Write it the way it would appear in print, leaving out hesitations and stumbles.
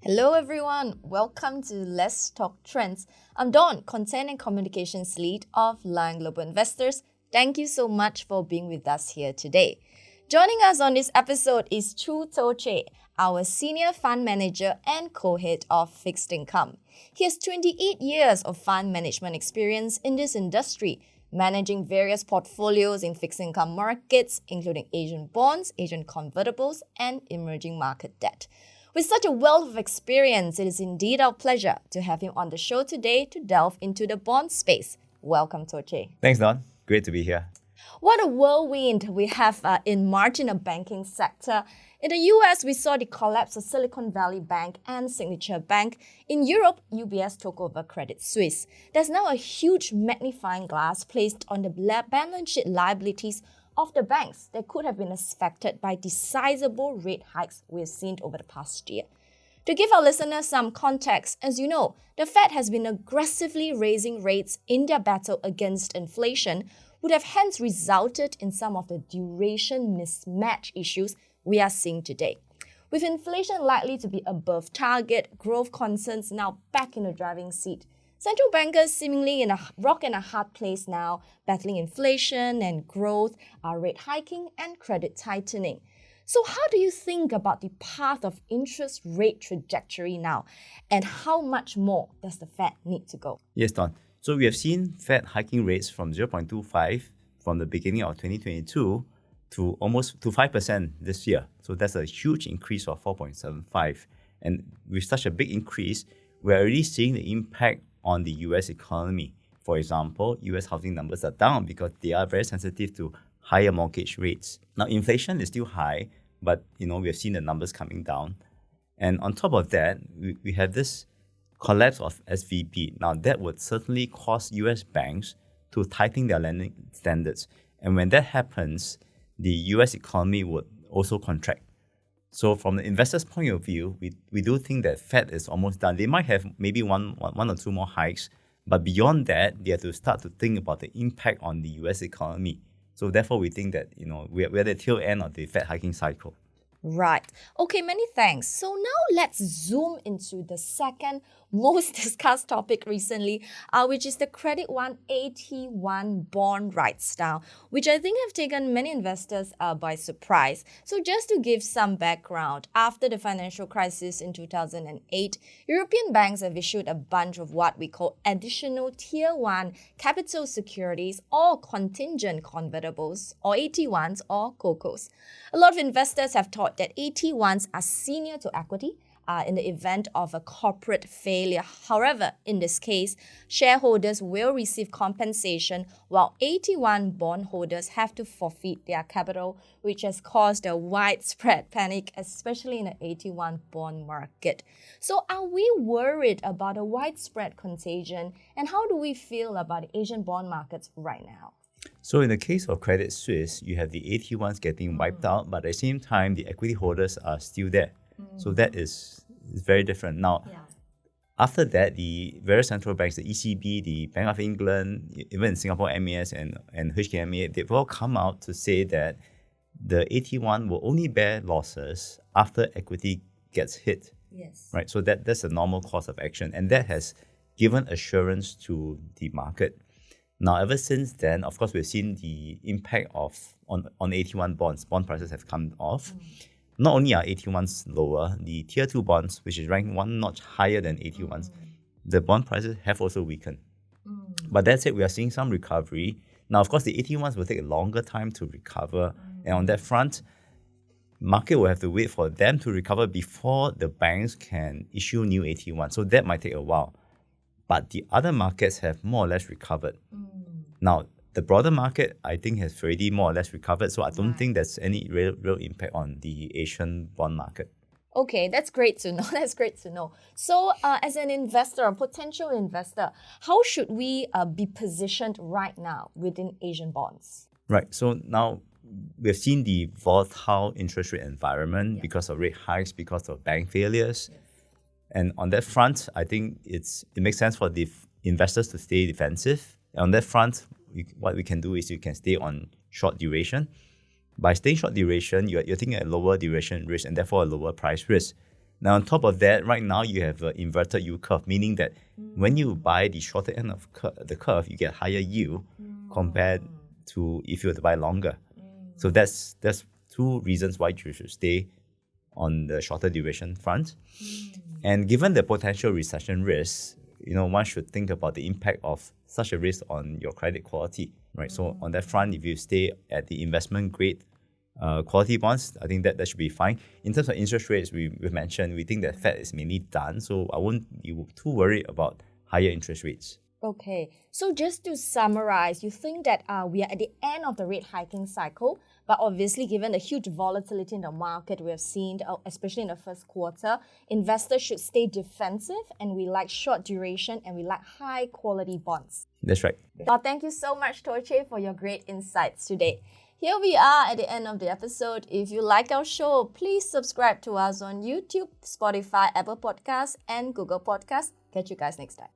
Hello everyone, welcome to Let's Talk Trends. I'm Dawn, Content and Communications Lead of Lion Global Investors. Thank you so much for being with us here today. Joining us on this episode is Chu Toh Chieh, our Senior Fund Manager and Co-Head of Fixed Income. He has 28 years of fund management experience in this industry, managing various portfolios in fixed income markets, including Asian bonds, Asian convertibles, and emerging market debt. With such a wealth of experience, it is indeed our pleasure to have him on the show today to delve into the bond space. Welcome, Toh Chieh. Thanks, Don. Great to be here. What a whirlwind we have in March in the banking sector. In the US, we saw the collapse of Silicon Valley Bank and Signature Bank. In Europe, UBS took over Credit Suisse. There's now a huge magnifying glass placed on the balance sheet liabilities of the banks that could have been affected by the sizable rate hikes we've seen over the past year. To give our listeners some context, as you know, the Fed has been aggressively raising rates in their battle against inflation, would have hence resulted in some of the duration mismatch issues we are seeing today. With inflation likely to be above target, growth concerns now back in the driving seat. Central bankers seemingly in a rock and a hard place now, battling inflation and growth, rate hiking and credit tightening. So how do you think about the path of interest rate trajectory now? And how much more does the Fed need to go? Yes, Don. So we have seen Fed hiking rates from 0.25 from the beginning of 2022 to almost to 5% this year. So that's a huge increase of 4.75. And with such a big increase, we're already seeing the impact on the US economy. For example, US housing numbers are down because they are very sensitive to higher mortgage rates. Now, inflation is still high, but we have seen the numbers coming down. And on top of that, we have this collapse of SVB. Now, that would certainly cause US banks to tighten their lending standards. And when that happens, the US economy would also contract. So from the investor's point of view, we do think that Fed is almost done. They might have maybe one or two more hikes, but beyond that, they have to start to think about the impact on the US economy. So therefore, we think that we're at the tail end of the Fed hiking cycle. Right. Okay, many thanks. So now let's zoom into the second most discussed topic recently, which is the Credit Suisse AT1 bond writedown, which I think have taken many investors by surprise. So just to give some background, after the financial crisis in 2008, European banks have issued a bunch of what we call additional Tier 1 capital securities or contingent convertibles or AT1s or CoCos. A lot of investors have thought that AT1s are senior to equity in the event of a corporate failure. However, in this case, shareholders will receive compensation while AT1 bondholders have to forfeit their capital, which has caused a widespread panic, especially in the AT1 bond market. So are we worried about a widespread contagion, and how do we feel about the Asian bond markets right now? So in the case of Credit Suisse, you have the AT1s getting wiped out, but at the same time, the equity holders are still there. So that is very different. Now, after that, the various central banks, the ECB, the Bank of England, even Singapore MAS and HKMA, they've all come out to say that the AT1 will only bear losses after equity gets hit. Yes. Right. So that's a normal course of action. And that has given assurance to the market. Now, ever since then, of course, we've seen the impact on AT1 bonds. Bond prices have come off. Not only are AT1s lower, the Tier 2 bonds, which is ranked one notch higher than AT1s, the bond prices have also weakened. But that said, we are seeing some recovery. Now, of course, the AT1s will take a longer time to recover. And on that front, market will have to wait for them to recover before the banks can issue new AT1s. So that might take a while. But the other markets have more or less recovered. Now, the broader market, I think, has already more or less recovered. So I don't think there's any real impact on the Asian bond market. Okay, that's great to know. That's great to know. So as an investor, a potential investor, how should we be positioned right now within Asian bonds? Right. So now we've seen the volatile interest rate environment because of rate hikes, because of bank failures. Yes. And on that front, I think it makes sense for the investors to stay defensive. And on that front, what we can do is you can stay on short duration. By staying short duration, you're taking a lower duration risk and therefore a lower price risk. Now, on top of that, right now you have an inverted yield curve, meaning that when you buy the shorter end of the curve, you get higher yield compared to if you were to buy longer. So that's two reasons why you should stay on the shorter duration front. And given the potential recession risk, one should think about the impact of such a risk on your credit quality, right? So on that front, if you stay at the investment grade quality bonds, I think that should be fine. In terms of interest rates, we've mentioned, we think that Fed is mainly done, so I won't be too worried about higher interest rates. Okay, so just to summarize, you think that we are at the end of the rate hiking cycle, but obviously given the huge volatility in the market we have seen, especially in the first quarter, investors should stay defensive, and we like short duration and we like high quality bonds. That's right. Well, thank you so much, Toh Chieh, for your great insights today. Here we are at the end of the episode. If you like our show, please subscribe to us on YouTube, Spotify, Apple Podcasts, and Google Podcasts. Catch you guys next time.